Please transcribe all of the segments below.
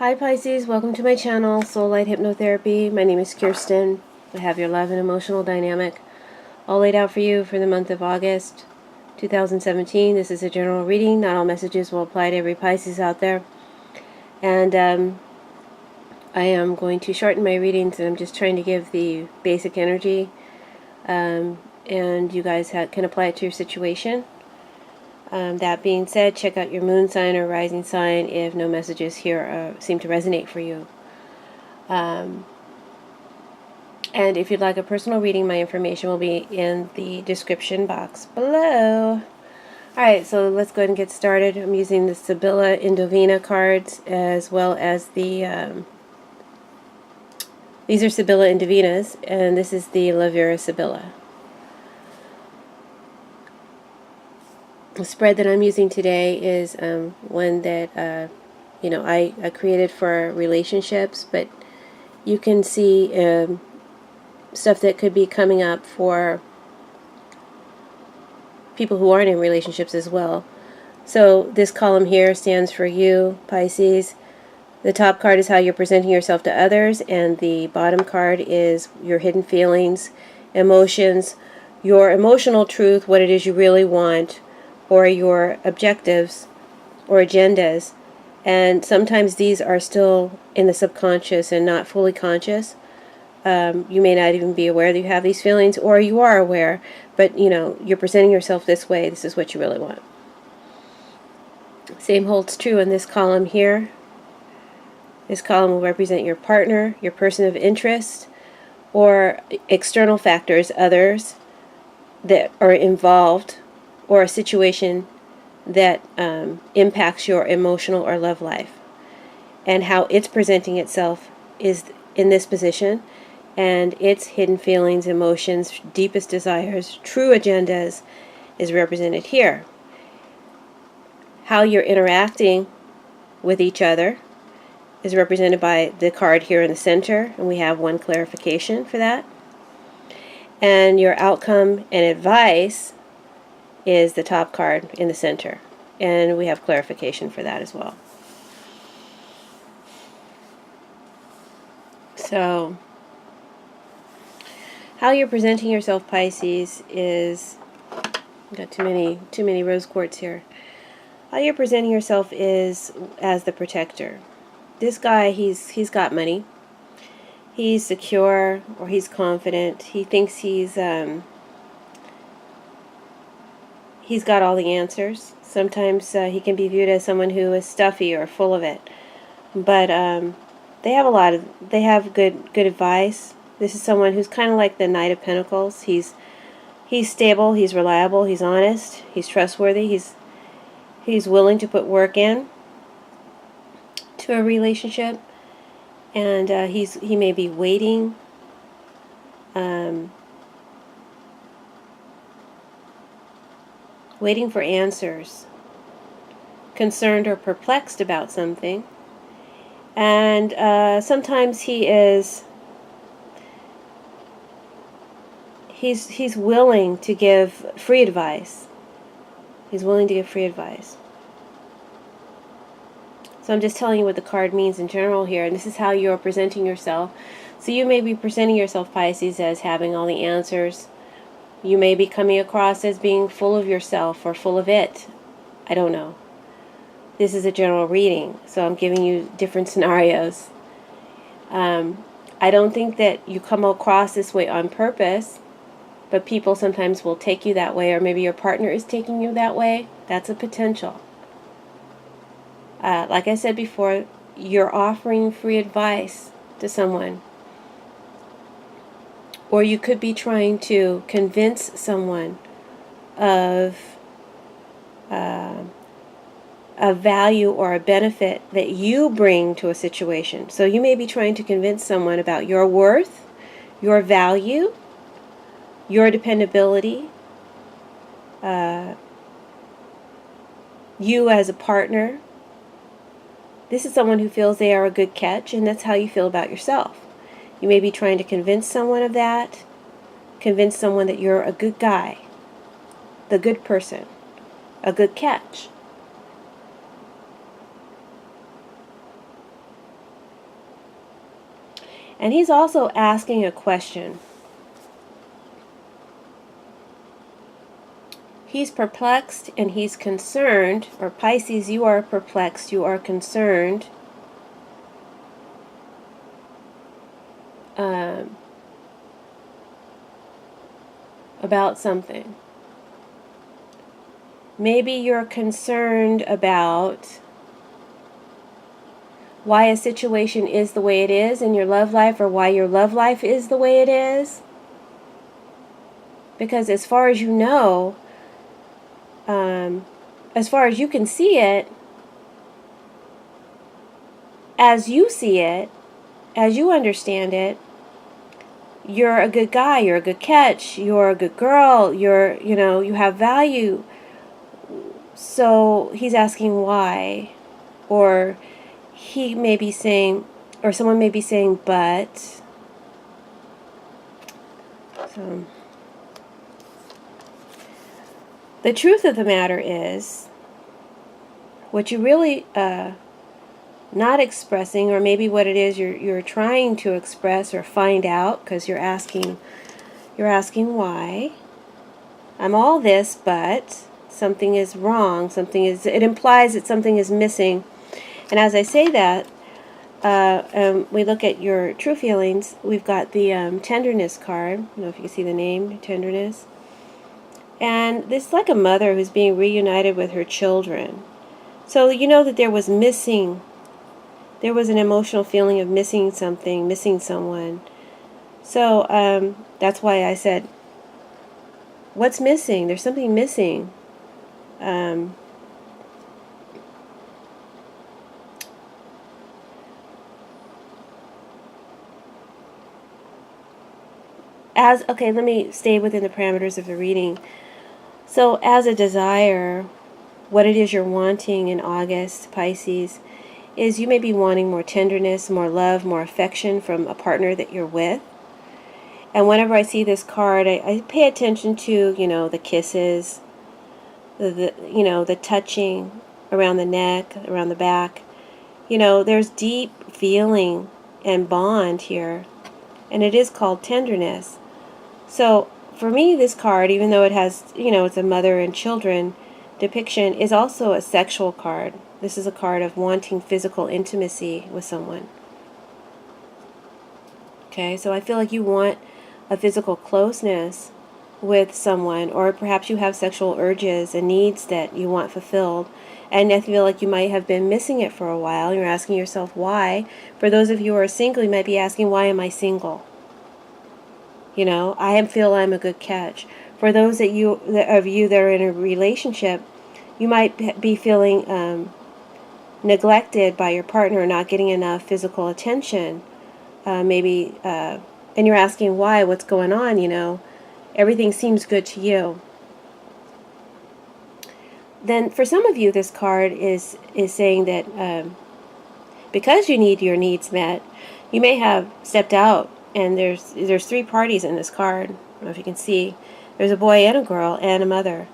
Hi Pisces, welcome to my channel, Soulight Hypnotherapy. My name is Kirsten. I have your love and emotional dynamic all laid out for you for the month of August 2017. This is a general reading. Not all messages will apply to every Pisces out there. And I am going to shorten my readings, and I'm just trying to give the basic energy. And you guys can apply it to your situation. That being said, check out your moon sign or rising sign if no messages here seem to resonate for you. And if you'd like a personal reading, my information will be in the description box below. Alright, so let's go ahead and get started. I'm using the Sibylla Indovina cards as well as the... these are Sibylla Indovinas, and this is the Lavera Sibylla. The spread that I'm using today is one that I created for relationships, but you can see stuff that could be coming up for people who aren't in relationships as well. So this column here stands for you, Pisces. The top card is how you're presenting yourself to others, and the bottom card is your hidden feelings, emotions, your emotional truth, what it is you really want, or your objectives or agendas. And sometimes these are still in the subconscious and not fully conscious. You may not even be aware that you have these feelings, or you are aware, but you're presenting yourself this way. This is what you really want. Same holds true in this column here. This column will represent your partner, your person of interest, or external factors, others that are involved, or a situation that impacts your emotional or love life. And how it's presenting itself is in this position, and its hidden feelings, emotions, deepest desires, true agendas is represented here. How you're interacting with each other is represented by the card here in the center, and we have one clarification for that. And your outcome and advice is the top card in the center, and we have clarification for that as well. So how you're presenting yourself, Pisces, is got too many rose quartz here. How you're presenting yourself is as the protector. This guy, he's got money. He's secure, or he's confident. He thinks he's got all the answers. Sometimes he can be viewed as someone who is stuffy or full of it. But they have good advice. This is someone who's kind of like the Knight of Pentacles. He's stable, he's reliable, he's honest, he's trustworthy, he's willing to put work in to a relationship, and he may be waiting. Waiting for answers, concerned or perplexed about something, and sometimes he's willing to give free advice. He's willing to give free advice. So I'm just telling you what the card means in general here, and this is how you're presenting yourself. So you may be presenting yourself, Pisces, as having all the answers. You may be coming across as being full of yourself or full of it. I don't know. This is a general reading, so I'm giving you different scenarios. I don't think that you come across this way on purpose, but people sometimes will take you that way, or maybe your partner is taking you that way. That's a potential. Like I said before, you're offering free advice to someone. Or you could be trying to convince someone of a value or a benefit that you bring to a situation. So you may be trying to convince someone about your worth, your value, your dependability, you as a partner. This is someone who feels they are a good catch, and that's how you feel about yourself. You may be trying to convince someone of that, convince someone that you're a good guy, the good person, a good catch. And he's also asking a question. He's perplexed and he's concerned, or Pisces, you are perplexed, you are concerned about something. Maybe you're concerned about why a situation is the way it is in your love life, or why your love life is the way it is. Because as far as you know, as far as you can see it, as you see it, as you understand it, you're a good guy, you're a good catch, you're a good girl, you have value. So he's asking why. Or he may be saying, or someone may be saying, but. So, the truth of the matter is, what you really not expressing, or maybe what it is you're trying to express or find out, because you're asking why. I'm all this, but something is wrong. It implies that something is missing. And as I say that, we look at your true feelings. We've got the tenderness card. I don't know if you can see the name, tenderness. And this is like a mother who's being reunited with her children. So you know that there was an emotional feeling of missing something, missing someone. So that's why I said, what's missing? There's something missing. Okay, let me stay within the parameters of the reading. So as a desire, what it is you're wanting in August, Pisces, is you may be wanting more tenderness, more love, more affection from a partner that you're with. And whenever I see this card, I pay attention to, the kisses, the touching around the neck, around the back. There's deep feeling and bond here, and it is called tenderness. So for me, this card, even though it has, it's a mother and children depiction, is also a sexual card. This is a card of wanting physical intimacy with someone. Okay, so I feel like you want a physical closeness with someone, or perhaps you have sexual urges and needs that you want fulfilled, and I feel like you might have been missing it for a while. You're asking yourself why. For those of you who are single, you might be asking, why am I single? I feel I'm a good catch. For those of you that are in a relationship, you might be feeling neglected by your partner, not getting enough physical attention. And you're asking why, what's going on, everything seems good to you. Then for some of you, this card is saying that because you need your needs met, you may have stepped out, and there's three parties in this card. I don't know if you can see. There's a boy and a girl and a mother.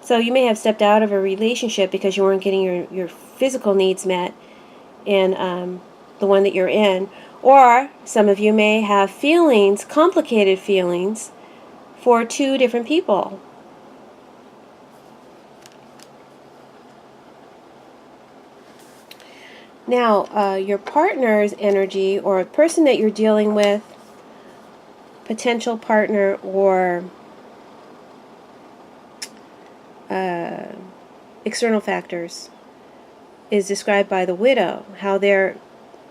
So you may have stepped out of a relationship because you weren't getting your physical needs met in the one that you're in. Or some of you may have feelings, complicated feelings, for two different people. Now, your partner's energy, or a person that you're dealing with, potential partner, or external factors, is described by the widow, how they're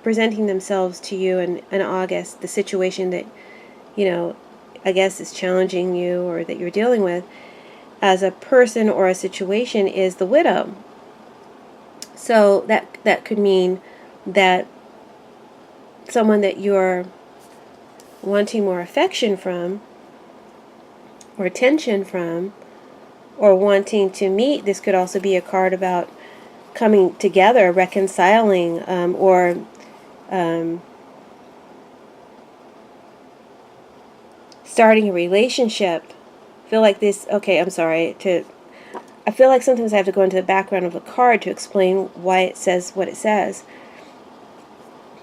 presenting themselves to you in August, the situation that, I guess is challenging you or that you're dealing with as a person or a situation is the widow. So that could mean that someone that you're wanting more affection from, or attention from, or wanting to meet. This could also be a card about coming together, reconciling, or starting a relationship. I feel like this, okay, I'm sorry, I feel like sometimes I have to go into the background of a card to explain why it says what it says,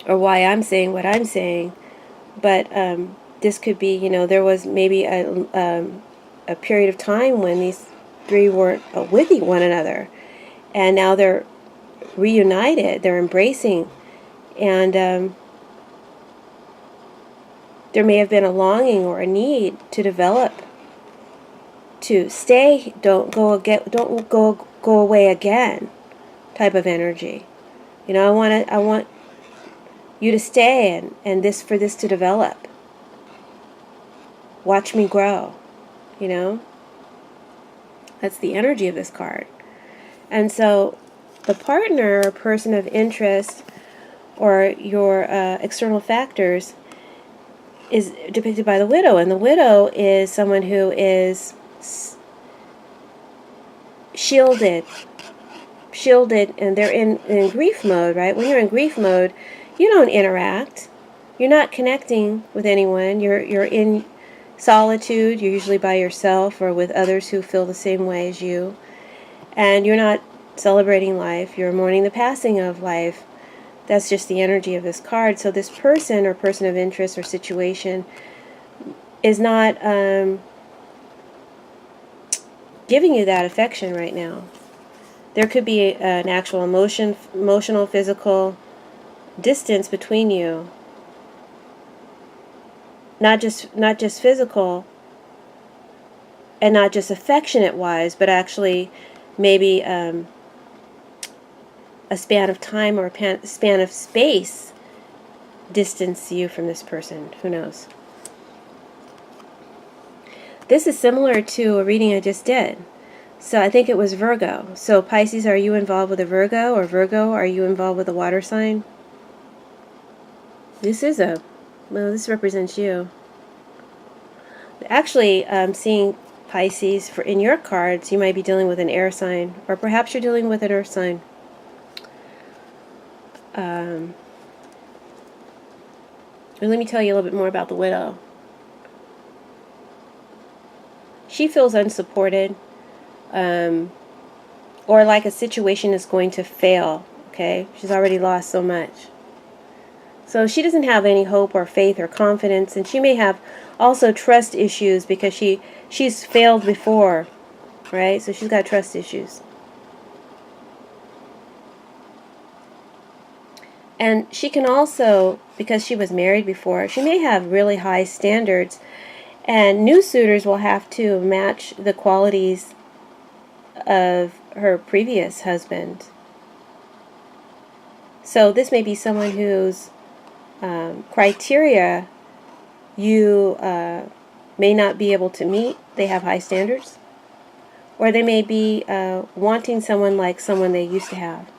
or why I'm saying what I'm saying. But this could be, there was maybe a period of time when these three weren't with one another, and now they're reunited, they're embracing, and there may have been a longing or a need to develop, to stay, don't go away again, type of energy. I want you to stay, and for this to develop. Watch me grow. That's the energy of this card. And so the partner or person of interest or your external factors is depicted by the widow. And the widow is someone who is shielded, and they're in grief mode, right? When you're in grief mode, you don't interact. You're not connecting with anyone. You're in solitude. You're usually by yourself or with others who feel the same way as you. And you're not celebrating life. You're mourning the passing of life. That's just the energy of this card. So this person or person of interest or situation is not giving you that affection right now. There could be an actual emotional, physical distance between you. Not just physical, and not just affectionate wise, but actually maybe a span of time or a span of space distance you from this person. Who knows? This is similar to a reading I just did. So I think it was Virgo. So Pisces, are you involved with a Virgo? Or Virgo, are you involved with a water sign? This represents you. Actually, seeing Pisces in your cards, you might be dealing with an air sign, or perhaps you're dealing with an earth sign. Let me tell you a little bit more about the widow. She feels unsupported, or like a situation is going to fail. Okay, she's already lost so much. So she doesn't have any hope or faith or confidence, and she may have also trust issues because she's failed before, right? So she's got trust issues. And she can also, because she was married before, she may have really high standards, and new suitors will have to match the qualities of her previous husband. So this may be someone whose criteria you may not be able to meet. They have high standards. Or they may be wanting someone like someone they used to have.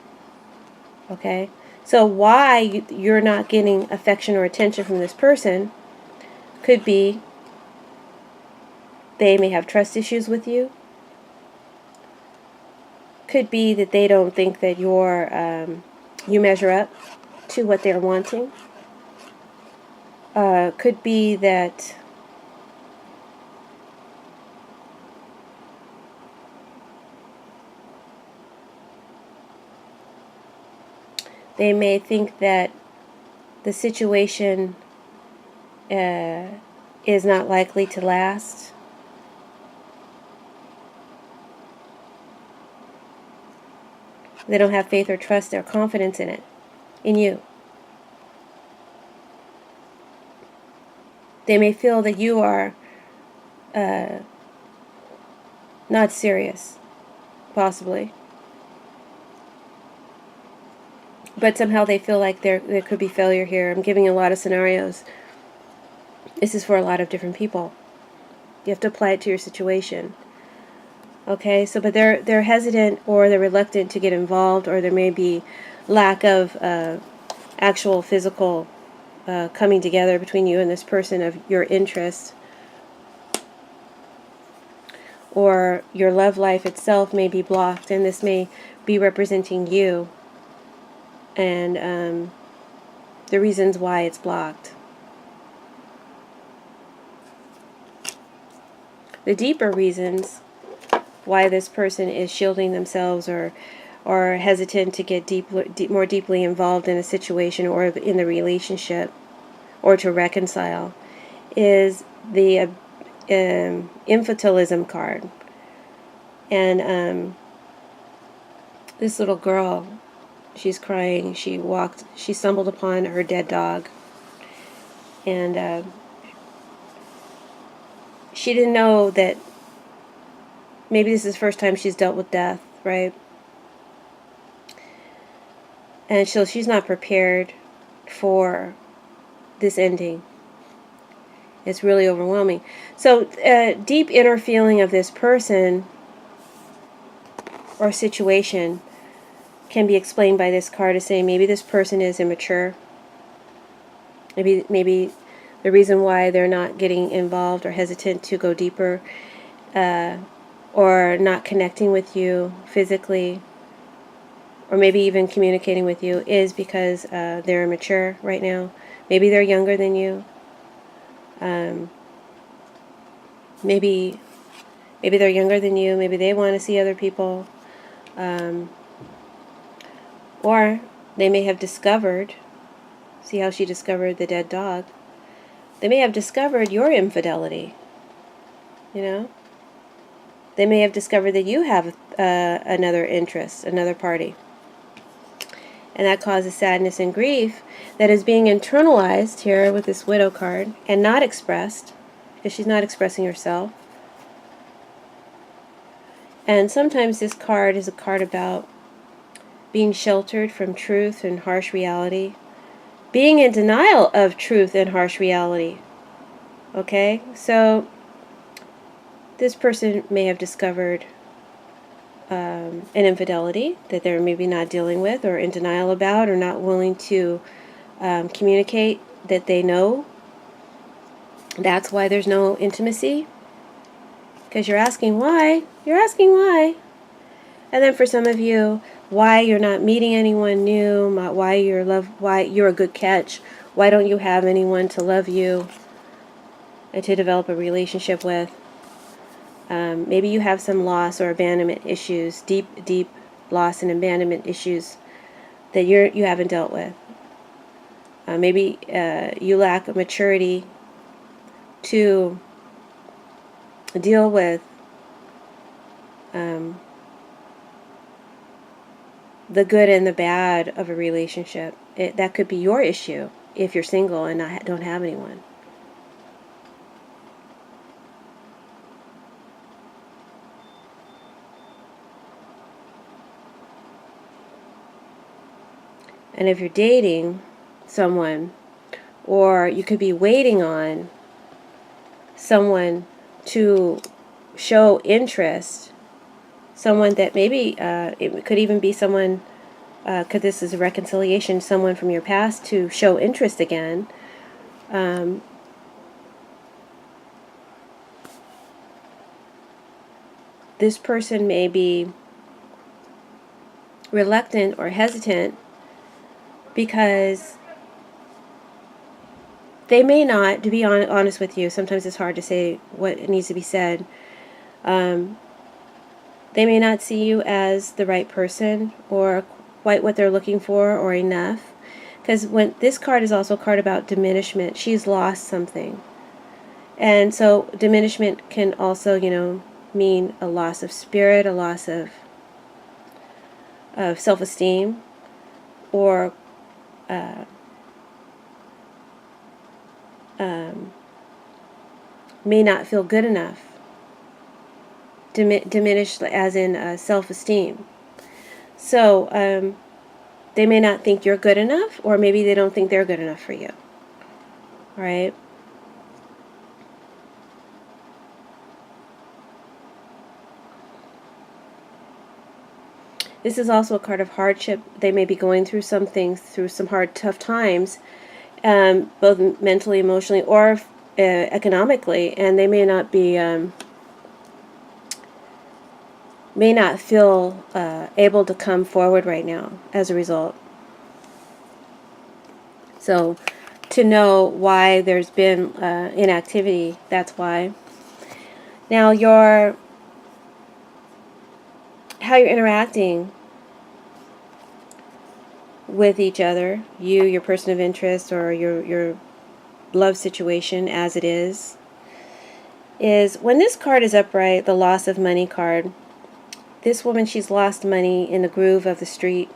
Okay? So why you're not getting affection or attention from this person could be they may have trust issues with you. Could be that they don't think that you measure up to what they're wanting. Could be that they may think that the situation is not likely to last. They don't have faith or trust or confidence in it, in you. They may feel that you are not serious, possibly. But somehow they feel like there could be failure here. I'm giving a lot of scenarios. This is for a lot of different people. You have to apply it to your situation. Okay, so but they're hesitant or they're reluctant to get involved, or there may be lack of actual physical coming together between you and this person of your interest. Or your love life itself may be blocked, and this may be representing you and the reasons why it's blocked. The deeper reasons why this person is shielding themselves or hesitant to get more deeply involved in a situation or in the relationship or to reconcile, is the infantilism card. And this little girl, she's crying. She stumbled upon her dead dog. And she didn't know that maybe this is the first time she's dealt with death, right? And so she's not prepared for this ending. It's really overwhelming. So deep inner feeling of this person or situation can be explained by this card as saying maybe this person is immature. Maybe the reason why they're not getting involved or hesitant to go deeper or not connecting with you physically or maybe even communicating with you is because they're immature right now. Maybe they're younger than you. Maybe they're younger than you. Maybe they want to see other people. Or they may have discovered, see how she discovered the dead dog? They may have discovered your infidelity, you know? They may have discovered that you have another interest, another party. And that causes sadness and grief that is being internalized here with this widow card and not expressed, because she's not expressing herself. And sometimes this card is a card about being sheltered from truth and harsh reality, being in denial of truth and harsh reality. Okay? So this person may have discovered an infidelity that they're maybe not dealing with or in denial about or not willing to communicate that they know. That's why there's no intimacy. Because you're asking why. You're asking why. And then for some of you, why you're not meeting anyone new, why you're a good catch, why don't you have anyone to love you and to develop a relationship with. Maybe you have some loss or abandonment issues, deep loss and abandonment issues that you haven't dealt with. Maybe you lack maturity to deal with the good and the bad of a relationship. That could be your issue if you're single and don't have anyone. And if you're dating someone, or you could be waiting on someone to show interest, someone that maybe, it could even be someone, this is a reconciliation, someone from your past to show interest again. This person may be reluctant or hesitant because they may not, to be honest with you, sometimes it's hard to say what needs to be said. They may not see you as the right person or quite what they're looking for or enough. Because when this card is also a card about diminishment, she's lost something. And so diminishment can also, mean a loss of spirit, a loss of self-esteem, or may not feel good enough. Diminished as in self-esteem. So they may not think you're good enough, or maybe they don't think they're good enough for you. Right? This is also a card of hardship. They may be going through some things, through some hard, tough times, both mentally, emotionally, or economically, and they may not be, may not feel able to come forward right now as a result. So, to know why there's been inactivity, that's why. Now, how you're interacting with each other, you, your person of interest, or your love situation as it is when this card is upright, the loss of money card, this woman, she's lost money in the groove of the street.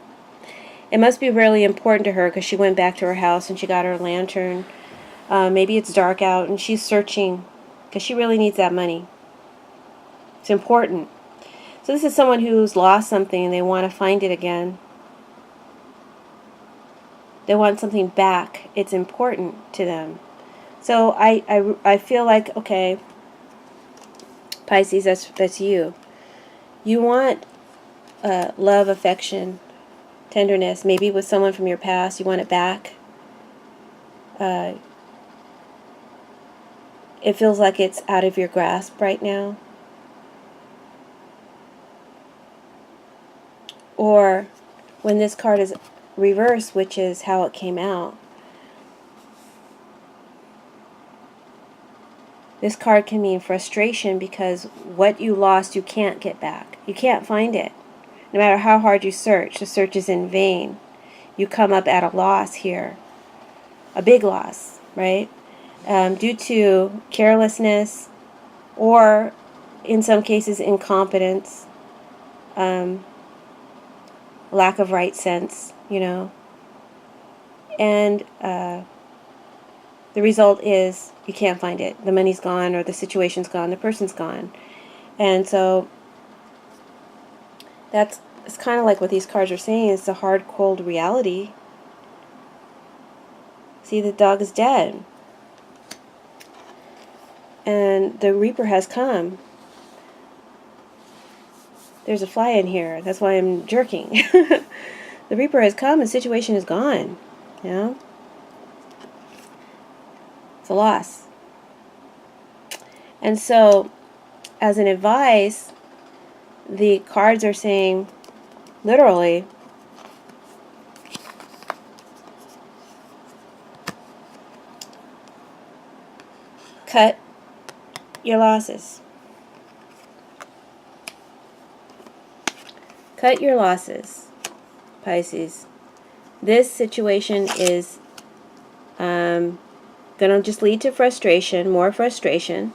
It must be really important to her because she went back to her house and she got her lantern. Maybe it's dark out and she's searching because she really needs that money. It's important. So this is someone who's lost something and they want to find it again. They want something back. It's important to them. So I feel like, okay, Pisces, that's you. You want love, affection, tenderness, maybe with someone from your past. You want it back. It feels like it's out of your grasp right now. Or when this card is reversed, which is how it came out, this card can mean frustration because what you lost you can't get back. You can't find it. No matter how hard you search, the search is in vain. You come up at a loss here. A big loss, right? Due to carelessness or, in some cases, incompetence, lack of right sense, And the result is you can't find it. The money's gone or the situation's gone, the person's gone. And so it's kind of like what these cards are saying is the hard, cold reality. See, the dog is dead. And the Reaper has come. There's a fly in here. That's why I'm jerking. The Reaper has come and the situation is gone. It's a loss. And so, as an advice, the cards are saying, literally, cut your losses. Cut your losses, Pisces. This situation is going to just lead to frustration, more frustration.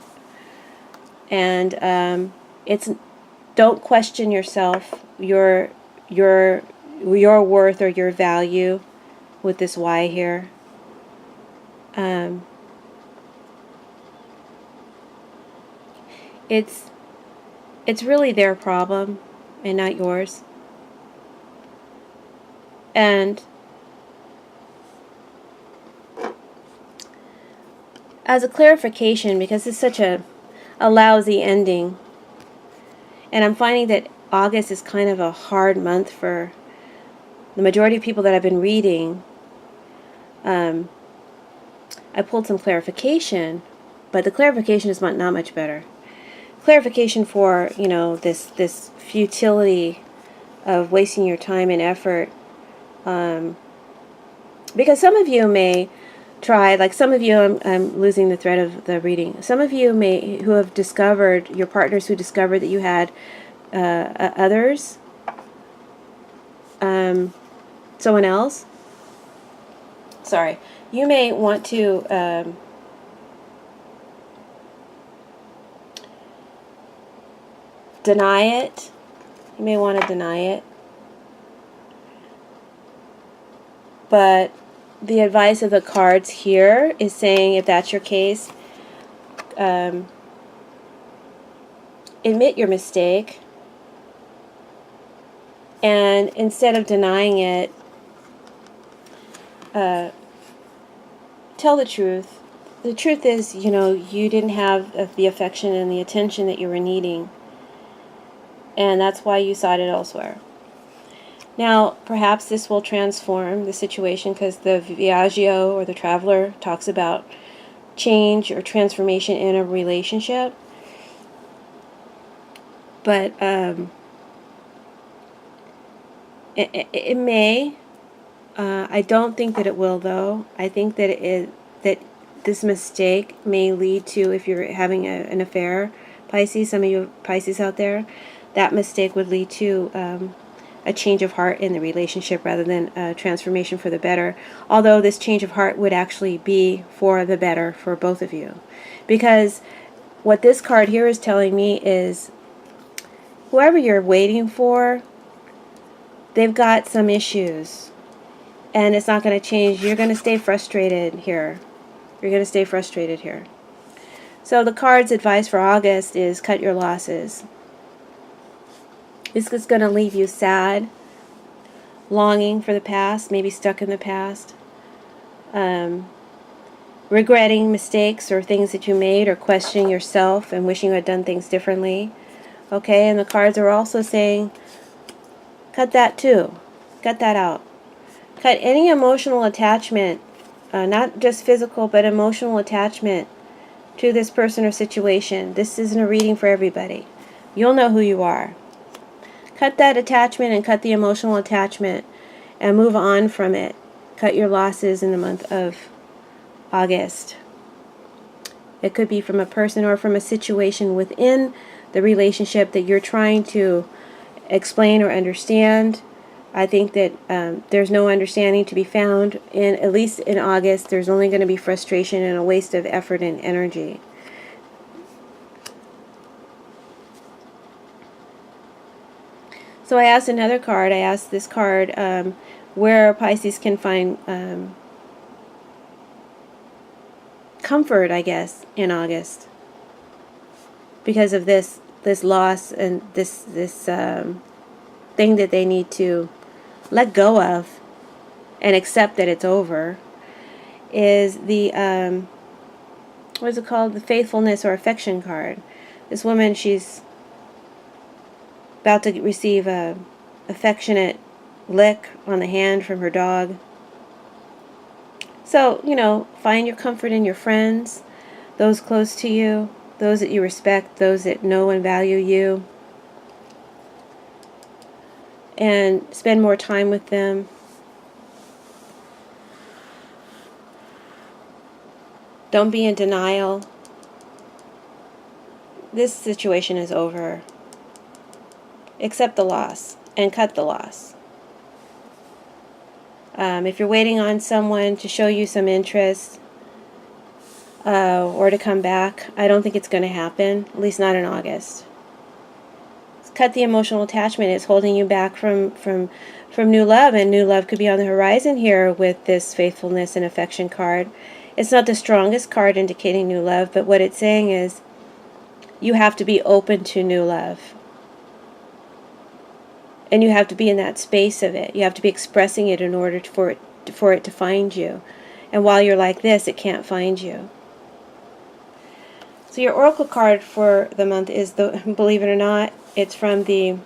And don't question yourself, your worth or your value with this Y here. It's really their problem and not yours. And as a clarification, because it's such a lousy ending, and I'm finding that August is kind of a hard month for the majority of people that I've been reading, I pulled some clarification, but the clarification is not much better. Clarification for, this futility of wasting your time and effort. Because some of you may try, like some of you, I'm losing the thread of the reading. Some of you who have discovered, your partners who discovered that you had others, someone else. Sorry. You may want to deny it. You may want to deny it. But the advice of the cards here is saying, if that's your case, admit your mistake. And instead of denying it, tell the truth. The truth is, you didn't have the affection and the attention that you were needing. And that's why you sought it elsewhere. Now, perhaps this will transform the situation because the Viaggio or the Traveler talks about change or transformation in a relationship. But it may. I don't think that it will, though. I think that that this mistake may lead to, if you're having an affair, Pisces, some of you Pisces out there, that mistake would lead to a change of heart in the relationship rather than a transformation for the better. Although this change of heart would actually be for the better for both of you. Because what this card here is telling me is whoever you're waiting for, they've got some issues. And it's not going to change. You're going to stay frustrated here. You're going to stay frustrated here. So the card's advice for August is cut your losses. This is going to leave you sad, longing for the past, maybe stuck in the past, regretting mistakes or things that you made, or questioning yourself and wishing you had done things differently. Okay, and the cards are also saying, cut that too. Cut that out. Cut any emotional attachment, not just physical, but emotional attachment to this person or situation. This isn't a reading for everybody. You'll know who you are. Cut that attachment and cut the emotional attachment and move on from it. Cut your losses in the month of August. It could be from a person or from a situation within the relationship that you're trying to explain or understand. I think that there's no understanding to be found, at least in August. There's only going to be frustration and a waste of effort and energy. So I asked another card. I asked this card where Pisces can find comfort, I guess, in August because of this loss and this thing that they need to let go of and accept that it's over. Is the what is it called? The faithfulness or affection card. This woman, she's about to receive a affectionate lick on the hand from her dog. So, find your comfort in your friends, those close to you, those that you respect, those that know and value you, and spend more time with them. Don't be in denial. This situation is over. Accept the loss and cut the loss. If you're waiting on someone to show you some interest or to come back, I don't think it's going to happen, at least not in August. Cut the emotional attachment. It's holding you back from new love, and new love could be on the horizon here with this faithfulness and affection card. It's not the strongest card indicating new love, but what it's saying is you have to be open to new love. And you have to be in that space of it. You have to be expressing it in order for it to find you. And while you're like this, it can't find you. So your oracle card for the month is, believe it or not, it's from the,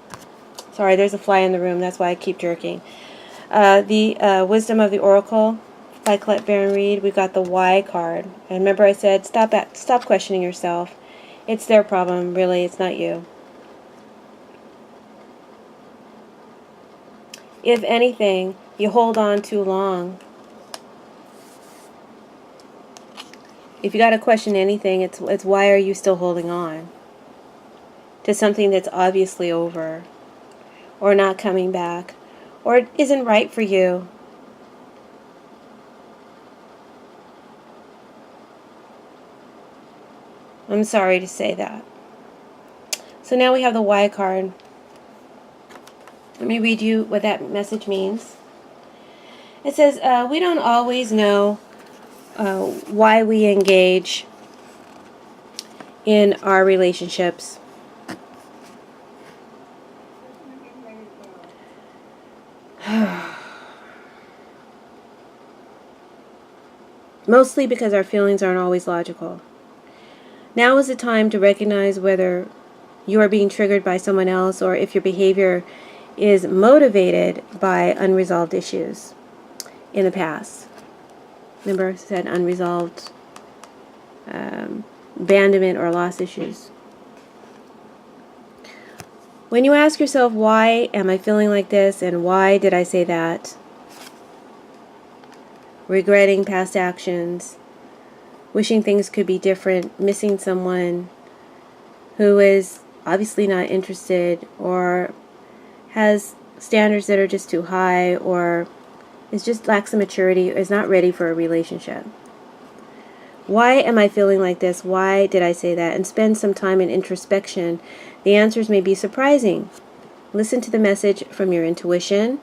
sorry, there's a fly in the room, that's why I keep jerking. The Wisdom of the Oracle by Colette Baron Reed. We've got the Y card. And remember I said, stop questioning yourself. It's their problem, really, it's not you. If anything, you hold on too long. If you got to question anything, it's why are you still holding on to something that's obviously over, or not coming back, or it isn't right for you. I'm sorry to say that. So now we have the Y card. Let me read you what that message means. It says, we don't always know why we engage in our relationships. Mostly because our feelings aren't always logical. Now is the time to recognize whether you are being triggered by someone else or if your behavior is motivated by unresolved issues in the past. Remember I said unresolved abandonment or loss issues. When you ask yourself, why am I feeling like this and why did I say that? Regretting past actions, wishing things could be different, missing someone who is obviously not interested or has standards that are just too high, or is just lacks the maturity, or is not ready for a relationship. Why am I feeling like this? Why did I say that? And spend some time in introspection. The answers may be surprising. Listen to the message from your intuition,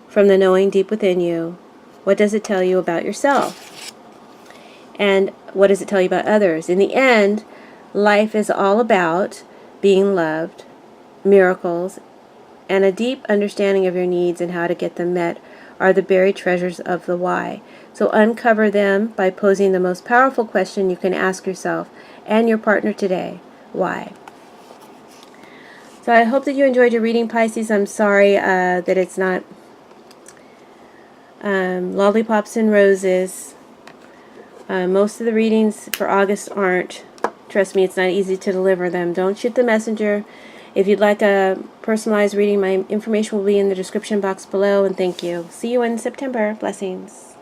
from the knowing deep within you. What does it tell you about yourself? And what does it tell you about others? In the end, life is all about being loved, miracles, and a deep understanding of your needs and how to get them met are the buried treasures of the why. So uncover them by posing the most powerful question you can ask yourself and your partner today. Why? So I hope that you enjoyed your reading, Pisces. I'm sorry that it's not lollipops and roses. Most of the readings for August aren't. Trust me, it's not easy to deliver them. Don't shoot the messenger. If you'd like a personalized reading, my information will be in the description box below, and thank you. See you in September. Blessings.